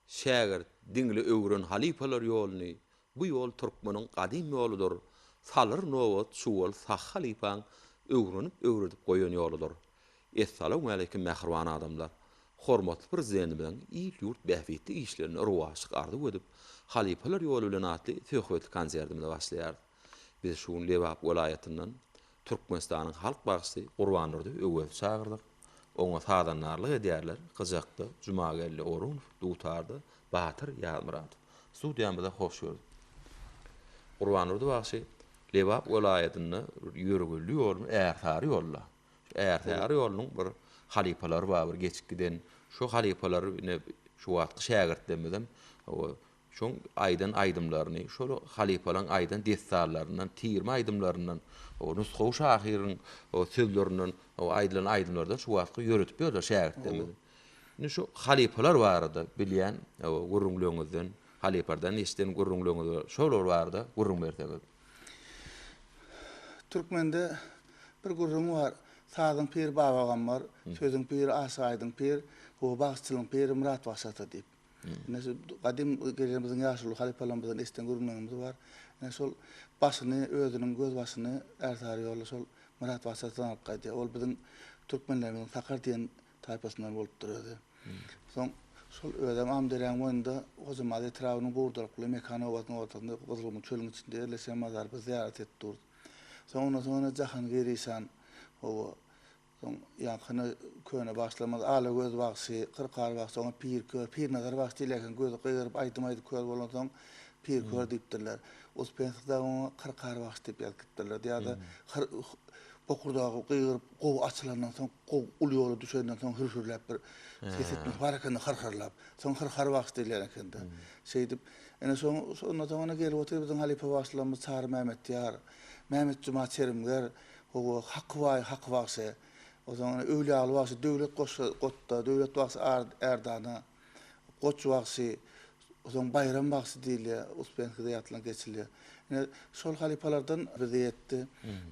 şägir diňli öwren halipalar ýoluny bu ýol türkmeniň gadim ýoludyr. Salyr nowat şuwal sah halipaň öwredip goýan ýoludyr. Assalamu alaykum mähriban adamlar. Hormatly prezident bilen il ýurt bähwetli işlerini ruwaşyk ardy edip, halipalar ýolu bilen atly söhbetli konsertimize başlaýar. Biz şu Lewap welaýatynyň Türkmenistanyň halk bagysy Gurbanurdy öwel çagyrdyk. Oňa sadanlarlyk edýärler. Gyjakda Jumagelli Orunov, Dutardy, Batyr Ýalmurad. Studiýamyzda hoş gördük. Gurbanurdy bagsy Lewap welaýatyny ýörgüli ýol, ärsary ýolla. Ärsary ýolunyň bir halipalar bar, geçip giden şu halipalar şu wagtky şägirdlemizem şoň aýdan aýdymlaryny, şol halipalaryň aýdan destarlaryndan, tirme aýdymlaryndan, o nusxaw şahyryň o sözlerinden, o aýdylan aýdymlardan şu wagtky ýöretip ýörler şägirdlemizem. Indi şu halipalar barada bilýän, o gurrunglöňizden, halipardan eşden gurrunglöňiz şolar barda, gurrun berdiňiz. Türkmende bir gurrun var. Sağdın pir babagam var, sözün pir asaýdyň pir, o bagçylyň pir Murat Wasata diýip. Näse gadim gelemizin ýaşuly halipalarymyzdan eşden gurrunlarymyz var. Näse sol başyny özüniň göz başyny ärsary ýoly sol Murat Wasatadan alyp gaýdy. Ol biziň türkmenlerimiň Sakar diýen taýpasyndan bolup durýardy. Soň sol ödem amderäň moýunda o zaman etrawyny burdurykly mekana owatyň ortasynda gozulmuş çölüň içinde elesem mazarby ziyaret etdi durdy. Soňra jahan gerisan o son ýakyny köne başlamaz ala göz bagsy, qırqar bagsy, soňra pir nazar bagsy diýileken gözi gyýryp aýdym köz bolan soň pir kör diýipdirler. Ospenxda oňa qırqar bagsy diýip ýazgypdyrlar. Ýa-da bokurdagy gyýryp gow açylandan soň gow ul ýoly düşenden soň hürhürläp bir ses etmek barakany qırqarlap, soň qırqar bagsy diýileken de. Şeýdip, ene soňra gelip oturup biziň halipa başlamaz Çar Mehmet ýar, Mehmet Cuma Çerimger, o hak bagsy. O zaman öyle alwasy döwlet gotda, döwlet bagsy Erdana, goç bagsy, o zaman bayram bagsy diýilýär, Uspenxda ýatylan geçilýär. Şol halipalardan bize ýetdi.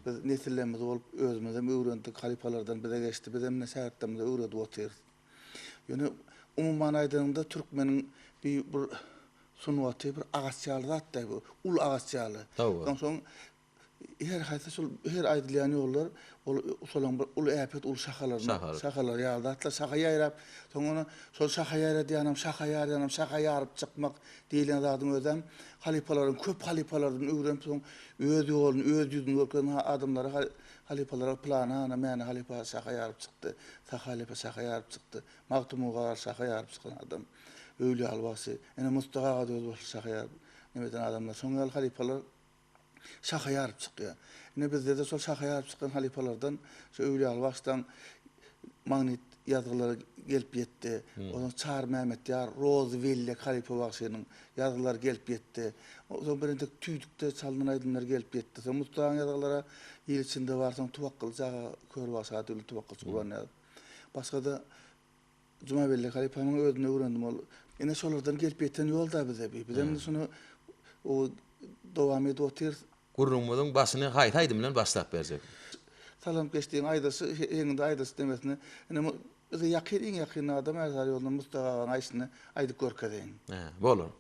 Biz nesillerimiz bolup özümizden öwrendik, halipalardan bize geçdi, biz hem näsärtden öwredip oturýarys. Ýöne umumyň aýdyganda türkmeniň bir sunwaty bir agaççaly zatda bu, ul agaççaly. Ondan soň her hayta şol her aýdylýan ýollar şolaň bir ul äpet ul şahalar ýaldatlar şaha ýaýrap soňra şol şaha ýaýradýanam şaha ýaryp çykmak diýilen zadyň özem halipalaryň köp halipalardan öwrenip soň öz ýolun öz ýüzüni görken adamlara halipalara plana meni halipa şaha ýaryp çykdy, şaha ýaryp çykdy, magtumuga şaha ýaryp çykan adam öýle alwasy ene Mustafa göz boş şaha ýaryp nemeden adamlar soň halipalar şaha ýaryp çykýar. Ine bizde de şol şaha ýaryp çykan halipalardan şu öýle alwasdan magnit ýazgylary gelip ýetdi. Onuň Çar Mehmet ýar Rozwelle halipa bagşynyň ýazgylary gelip ýetdi. Oňa birinde tüýdükde çalynan aýdymlar gelip ýetdi. Soň Mustafa'nın ýazgylara ýyl içinde barsaň tuwakkul jaga kör basady ul tuwakkul çykanýar. Başga da Jumagelli halipanyň özüne öwrendim ol. Ine şolardan gelip ýeten ýolda bize bizem şunu o dowam edip otyr Gurrunmadyň başyny haýtaýdym bilen başlap berjek. Salam geçdiğin aydası, heňinde aydası demesini, ene bize ýakyn adam ärzary ýolundan Mustafa'nın aýsyny aýdyp görkezýän. Bolur.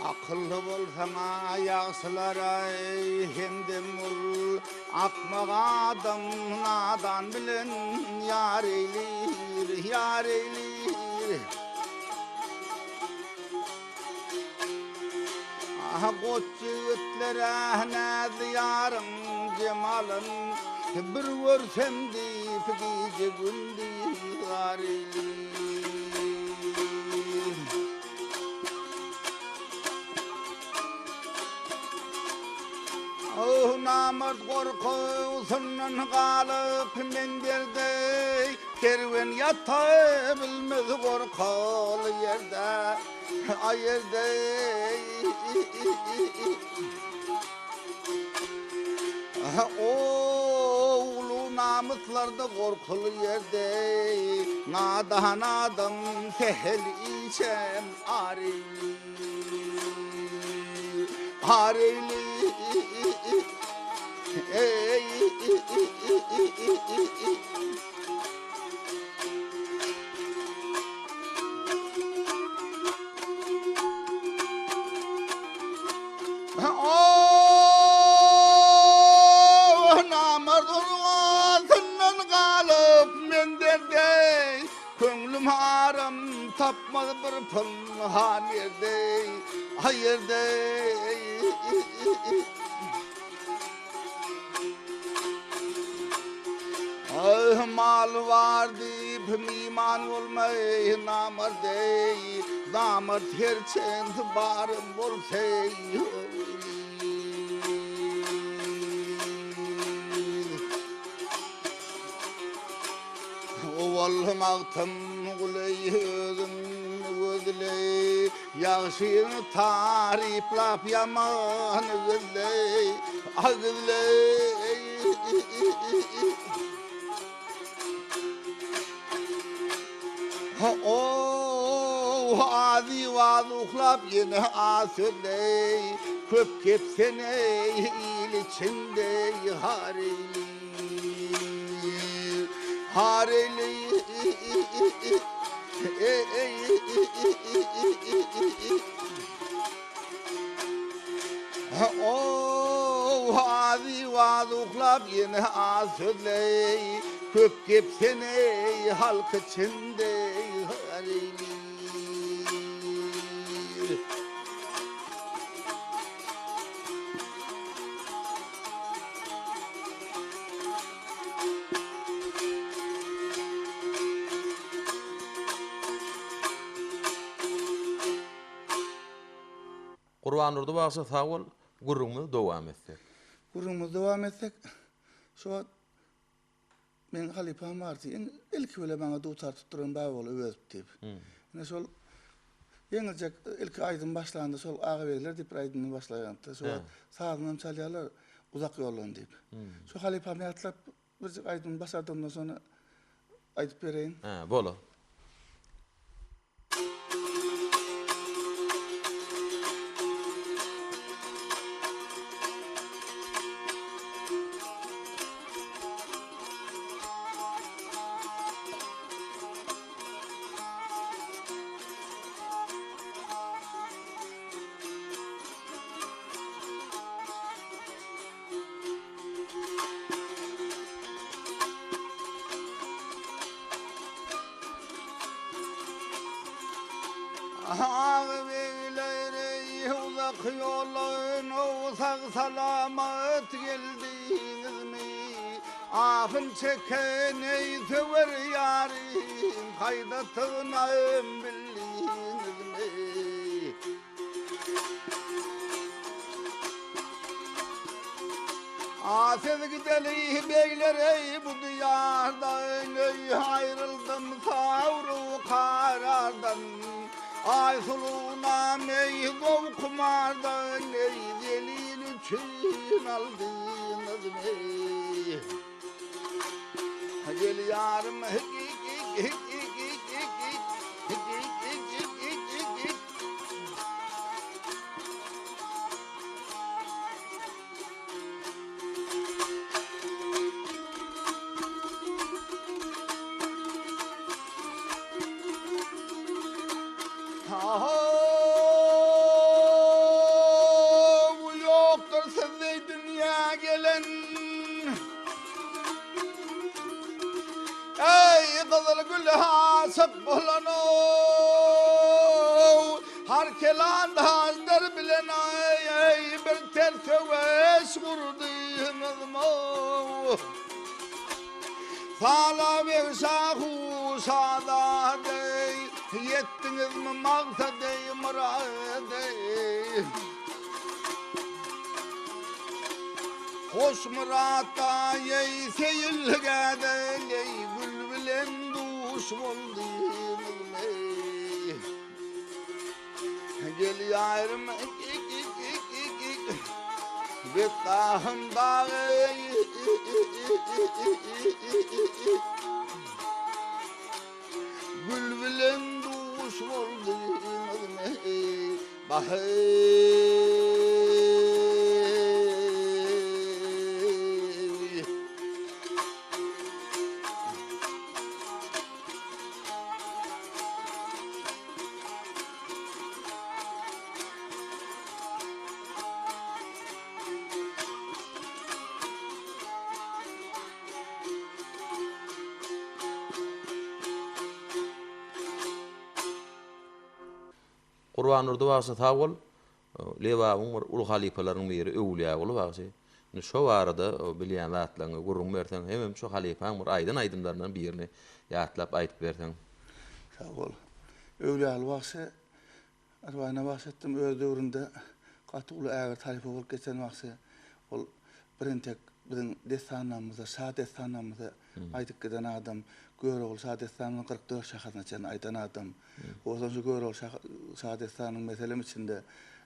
Akıllı bolsaňa ýagşylar hemdem ol akmak adam nadan bilen ýar eylir goç ýigitler näde ýarym cemalyn bir görsemdi pigi gündi ýar eylir namard gorkusundan galyp menderde kerwen ýata bilmez gorkaly ýerde aýerde Oğlu namuslarda korkulu yerde nadan adam tehel içem arili ey Köngülüm haram tapmadı bir pıl hanerde hayırda ah mal vardı iman olmay namerde damar terçent barım bolsay Ovalım altım güleyhüzün gözley Yağşını tariplap yaman gözley Ağızley Adi vazuklap yine asırley Köp kepsene il içinde hareyli Hareli hadi vazuklap yine asırley Köp kepsene halk içinde hareli Kurban urdu başa sağol gurrumuz devam etsek. Gurumuz devam etsek, şu men halipam vardı. İlk öyle bana tutar tutturan bağlı özüp deyip. Ne sol yengilcek ilk aydın başlarında sol ağa verirler deyip aydının başlarında. Şu sağından çalyalar uzak yollan deyip. Şu halipam yatlap bir aydın başladığından sonra aydıp vereyim. Bola. Ağabeyleri uzak yolun uzak salamet geldiniz mi? Afın çeken ey tüver yarim kaydatığınayım bildiniz mi? Siz gideli beyler ey bu diyardan ey ayrıldım savru karardan Ay suluna meygov kumardan ey delil için aldınız mey Gel yarım bu yoktur size dünya gelen Ey kızıl gül hasıp bulan Har kelan hazdır bilen ey bir ters öveş vurdunuz mu Sala ve şahu şadadey Yettiniz mi maqsadey muradey Hoş murata ey seyilgedey ey gül bilen duş oldunuz ey Gel yarım Bettahım dağı Bülbülüm duş oldu Qurban urdu wagty tawul lewabın bir ulu halifalaryň biri öwliýa bolup wagty. Şo barada bilýän zatlaryňy gurrun bersen hemem şo halifaň bir aýdym-aýdymlaryndan birini ýatlap aýdyp bersen. Sağ ol. Öwliýaly wagty arwaýna bahsetdim öz döwründe gaty uly äger halifa bolup geçen wagty ol birintek biziň destanamyzda, şahat destanamyzda aýdyp giden adam Görol Şahdestanyň 44 şahatyna çen aýdan adam. Ozan şu Görol Şahdestanyň meselem içinde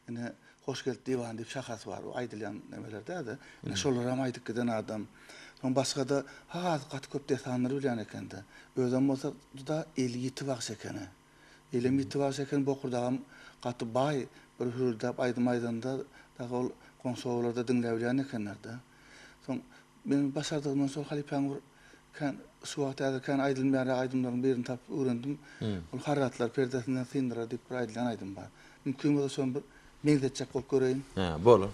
ine hoş geldi diwan diýip şahas bar. Aýdylýan nemelerde ine şolar hem aýdyp giden adam. Son başga da gaty köp destanlary bilýän ekende. Özüm bolsa da 57 wagt ekeni. 57 wagt eken bokurdagam gaty bay bir hürdap aýdym aýdanda da ol konsollarda dinläbilýän ekenlerde. Son men başardygymdan soň halipaň kan suwat ederken aýdylmaýan aýdymlaryň birini tap öwrendim. Ol harratlar perdesinden sindira diýip bir aýdylan aýdym bar. Mümkin bolsa şonu bir meňdetjek bolup göreýin. Ha, bolar.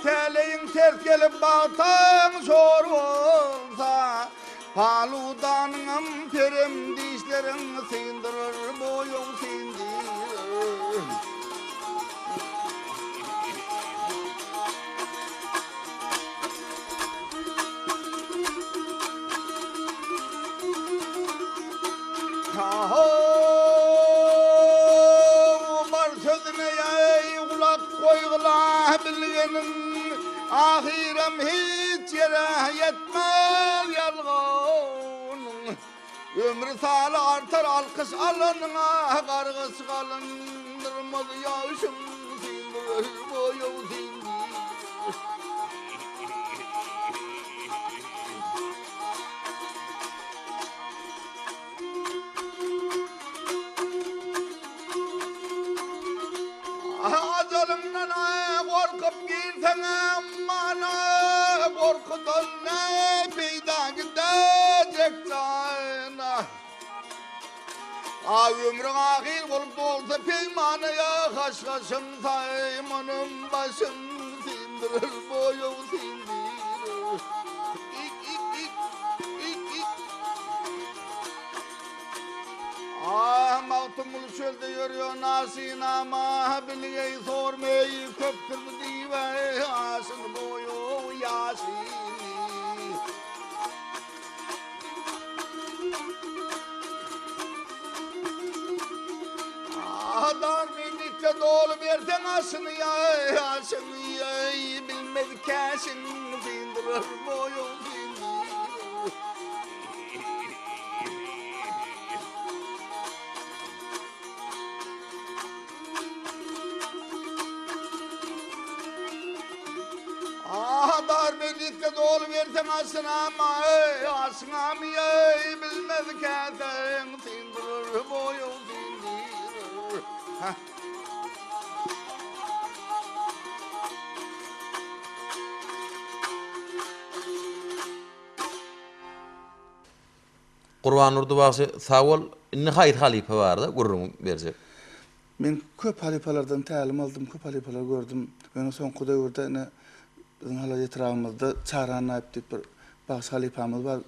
Teleyin ters gelip bağtan zor olsa Paludanım perem dişlerin sindırır boyun sindir Var sözüne yay kulak koygula bilgenin Ahirem hiç yere yetmez yalğın Ömrü sağlı artar alkış alınına Kargıs kalındırmaz yaşım sindir boyu sindir Ajalımdan korkup girsen bana korkudan ne peyda gidecek sana Ömrün ahir olup olsa peymanıya kaşkaşım saymanın başım sindirir boyu sindirir Mavtumul çölde yürüyor nasin ama bilgeyi sormayı köptür diye asın boyu yasin Dar minikçe dolu versen asını ya asını ya bilmez kesin sindirir boyu sindirir Dar birlikte dolu versen asına mı bilmez kesen sindirir boyu sindirir Qurban urdu wagty tawul inni haýyr halifa barda gurrun berjek. Men köp halifalardan tälim aldım, köp halifalar gördüm. Öňe soňky döwürde biziň hala ýetirabymyzda Çaran aýyp diýip bir baş halifamyz bar.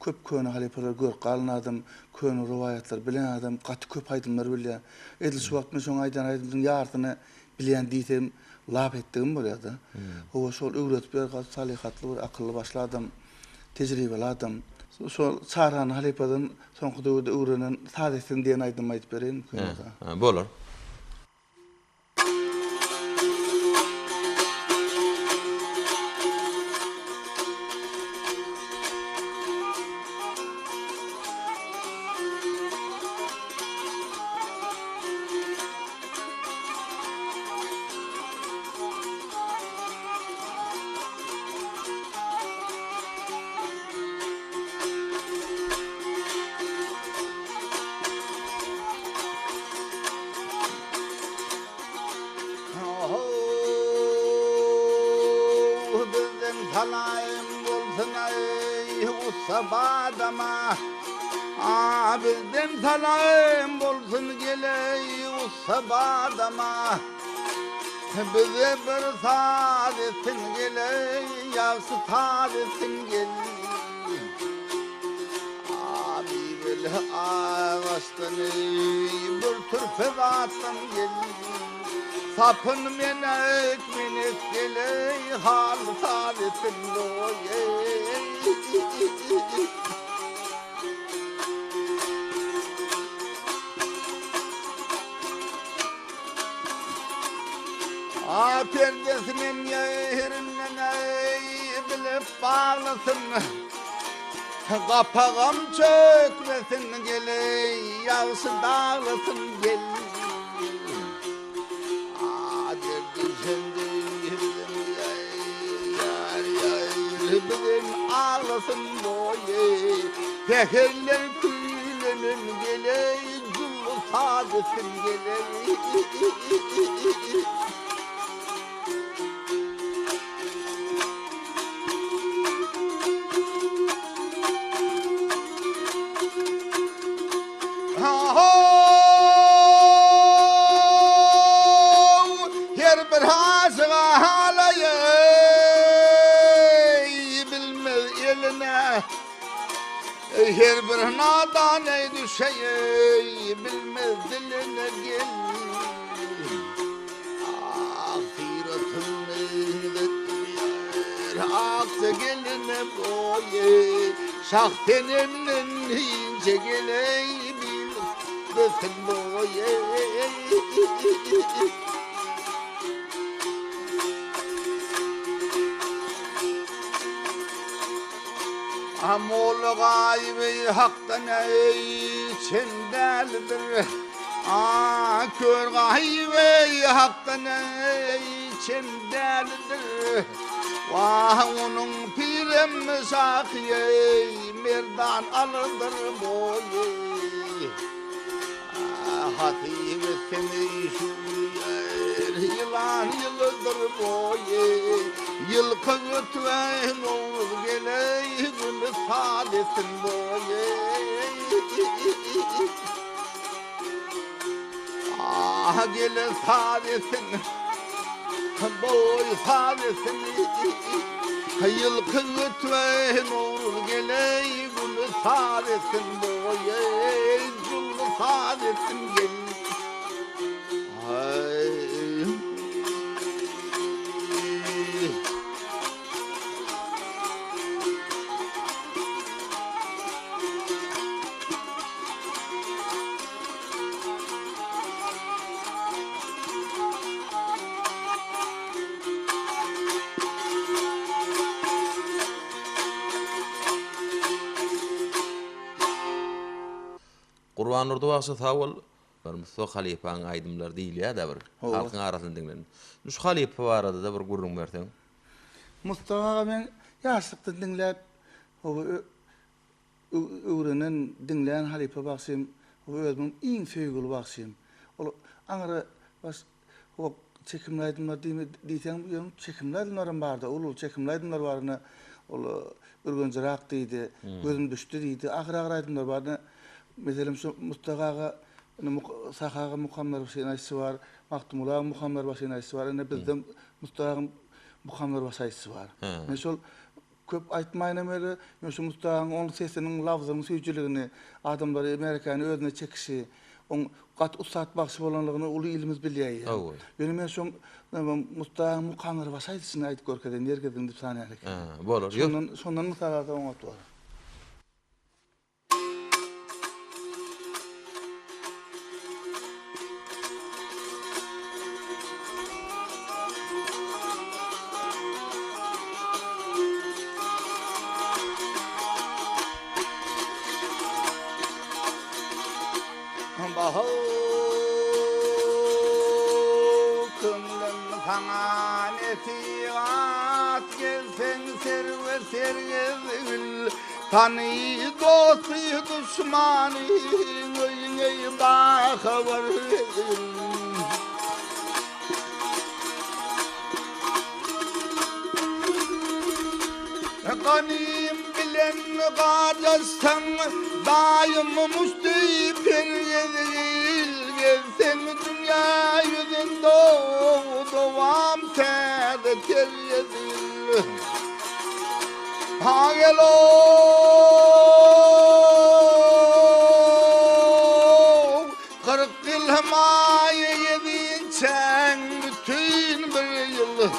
köp köni halipalar gör galyn adam, köni riwayatlar bilen adam, gaty köp aydymlar bilýär. Edil şu wagtdan soň aydymyň ýardyny bilen diýsem lap etdigim bolýardy. O şol öwretip berýän salihatly bir akylly başly adam, tejribeli adam. Şol çaran halipadan soňky döwürde öwrenen sadetin diýen aydym aýdyp bereyim. Bolar. Bizim salayım bulsun ey usabadama. Bizim salayım bulsun geley usabadama. Bize bir saadetin geley yavsı saadetin geley. Abi bil ağaçtını bir tür fedatın geley. Sapın menek geley hal saadetin doyey. Perdesinin yerinden bilip bağlasın. Kapağım çökmesin geley yavşı dağlasın gel. Derdi şimdi bizim ağlasın boye. Tekerler külünün geley gülü sadesin geley. Her bir haşığa halayı bilmez eline. Her bir nadan düşeyi bilmez diline gel. Ahiretini etmiyor akça geline boye. Şahteninin ince geley bilmesin boye. Amol gaybi haktan ey çendeldir. Kör gaybi haktan ey çendeldir. Vah onun pirem sakiye merdan alındır boye. Hatice seni şüyer yılan yılıdır boye. Yılkı götüven olur geley günü sadesin boye. Gele sadesin boy sadesin. Yılkı götüven olur geley günü sadesin boye. Günü sadesin gel. Qurban urdu wagty tawal Mustafa Halipaň aýdymlar diýilýär da bir halkyň arasynda dinlen. Şu Halipa barada da bir gurrun berseň. Mustafa men ýaşlykda dinläp o öwrenen dinleýän Halipa bagşym o özüň iň söýgüli bagşym. Ol aňra bas o çekimlaýdymlar diýsem çekimlaýdymlar barda ulul çekimlaýdymlar baryna ol ürgünjirak diýdi, gözüm düşdi diýdi. Ahyra aýdymlar barda mesela Mustafa'ga Sahaga Muhammed Başaynaýsy var, Maktumula Muhammed Başaynaýsy var. Bizde Mustafa'nın Muhammed Başaynaýsy var. Mesela köp aýtmaýynam eli, şu Mustafa'nın onun sesinin, lafzynyň süýçüligini, adamlary Amerikany özüne çekişi, on gat usat bakşy bolanlygyny uly ilimiz bilýär. Benim şu Mustafa Mukanır basaýdysyny aýdyp görkezden ýergeden dip sanýarlyk. Bolar. Şondan mutalarda oňa bar. Kımlın kananeti at gelsen serve sergezil tanı dostu düşmanı öyüne bakıver Kanim bilen kardeşten daim müstehper gezsen dünya yüzünde doğam terde ter yedil ha gel o kırk yıl hemaye yedin sen bütün bir yıl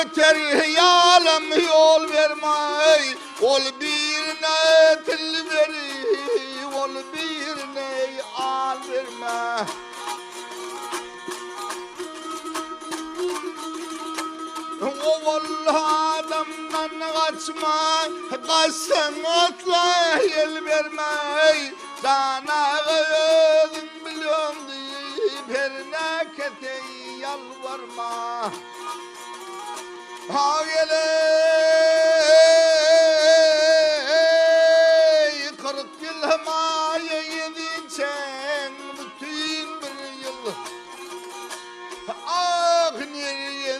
Öter yalım yol vermey ol birine til veri ol birine al verme o vallahi adamdan kaçma kaçsan atla el vermey sana özün biliyorum deyip her nekete yalvarma ha gele kırk yıl hemaye yedin sen bütün bir yıl ah nereye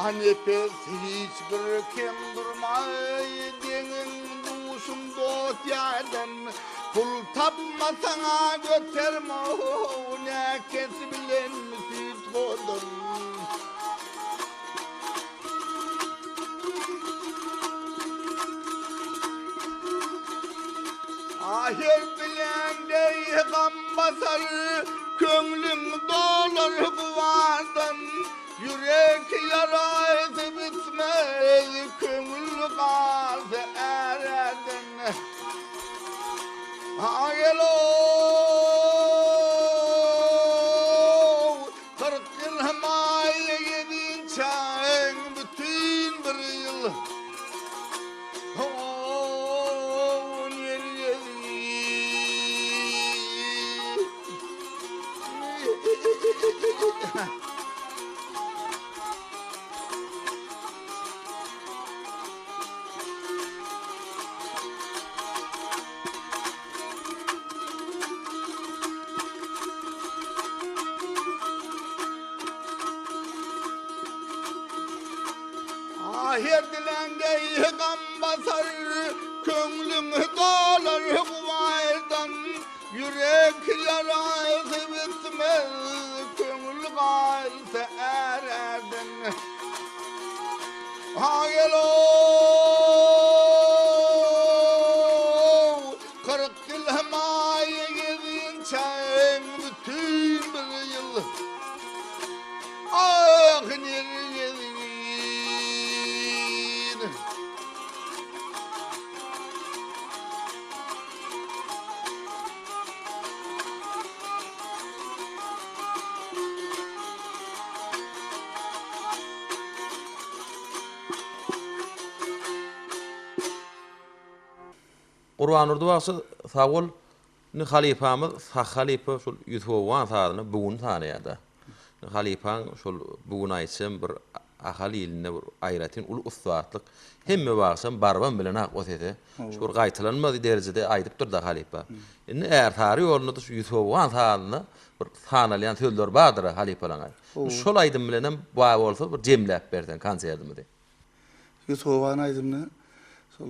nefes hiçbir kim durmay denin duşum dost yerden pul tapmasana götürme ne kes bilen süt kodun ahir bilen dey gam basar könglüm dolar kuvardan yürek yaraydı bitmez köngül kaldı ererdin Gel o kırk yıl hemaye yedin sen bütün bir yıl Ahir dilende gam basar könglüm dolar kuvardan yürek yarası bitmez köngül kalsa ererdin ha gel o kırk yıl hemaye yedin sen bütün bir yıl ah nereye Qurban urdu wagty sagol ni halifamyz halifa şol ýüzüwan sadyny bugun tanaýarda. Halifaň şol bugun aýtsam bir ahali iline bir aýratyn ul ustaatlyk hemme bagsam barban bilen ak otede. Şu bir gaýtalanmaz derejede aýdyp durdy halifa. Indi eğer tary ýolunda şu ýüzüwan sadyny bir sanalýan sözler bardyr halifalaňa. Şol aýdym bilenem baý bolsa bir jemläp berden kanserdymy de. Ýüzüwan aýdymny şol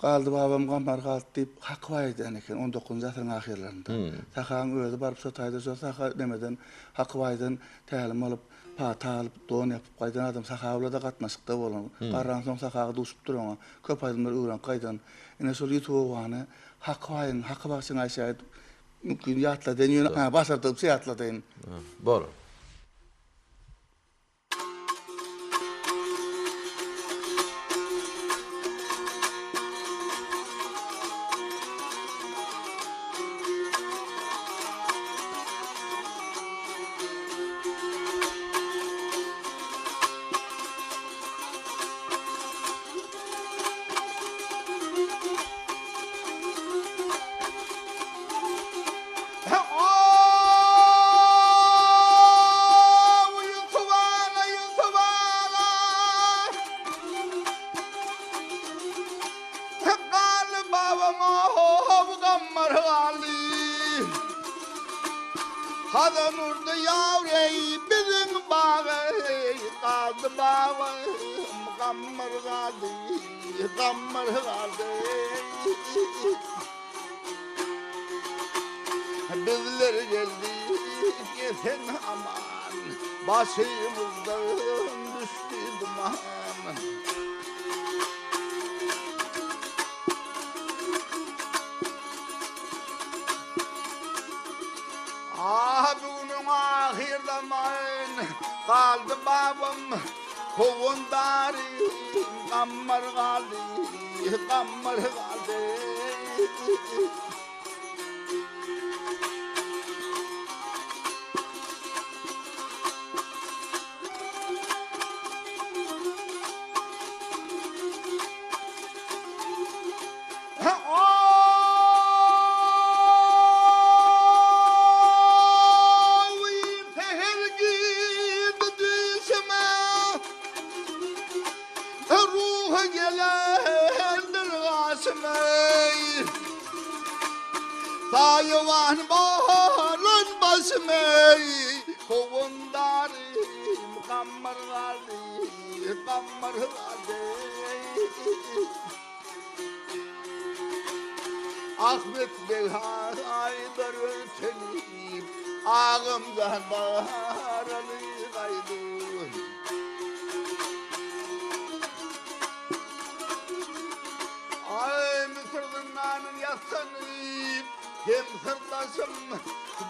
galdy babam gammar galyp diýip hak waýdan eken 19-njy asyryň ahirlerinde. Tahan özü baryp sotaýdy, sosa demeden hak waýdan tälim alyp, pata alyp, don ýapyp gaýdan adam sahawlada gatnaşykda bolan. Garran soň sahaga duşup duran, köp aýdymlar öwren gaýdan. Ene şol ýetwany hak waýdan, hak bagsyň aýşaýdy. Mümkin ýatla denýän, basardyp ýatla deýin. Bol. Hadan urdu yavrey bizim bağı kaldı bağı gammar kaldı gammar kaldı bizler geldi gesen aman başımızdan düştü duman. Bugünün ahir zaman kaldı babam kovundari gammar kaldı gammar kaldı. Sayıvan bağırın başımey kovundarım gammar kaldı gammar kaldı. Ahmet Bey haydar örtenip ağımdan bağıralı kaydı. Ay Mısır'dan yatsanıp hem sırdaşım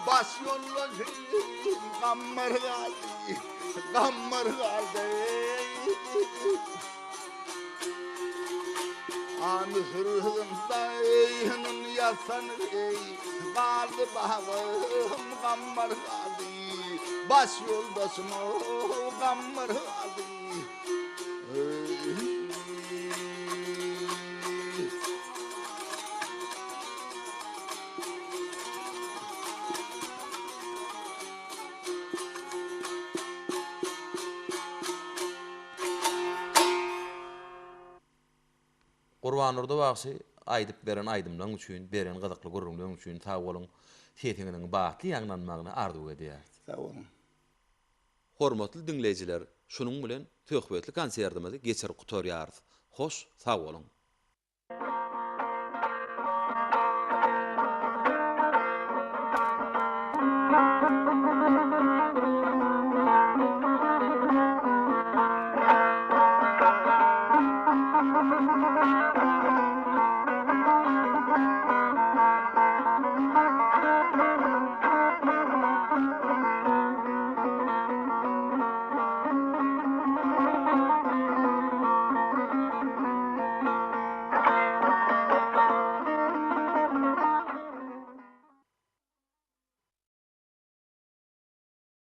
baş yollaşı gammar kaldı gammar kaldı. Mısır'dan yatsanıp kaldı bağım gammar kaldı baş yoldaşım gammar kaldı. Qurban urdu wagty aýdyp beren aýdymlaň üçin, beren gyzykly gurrunlaň üçin sag bolun, setiňiniň batly ýaňlanmagyna arzuw edýär. Sag bolun. Hormatly dinleýijiler, şunuň bilen töhbetli konsertimizi geçer gutarýarys. Hoş, sag bolun.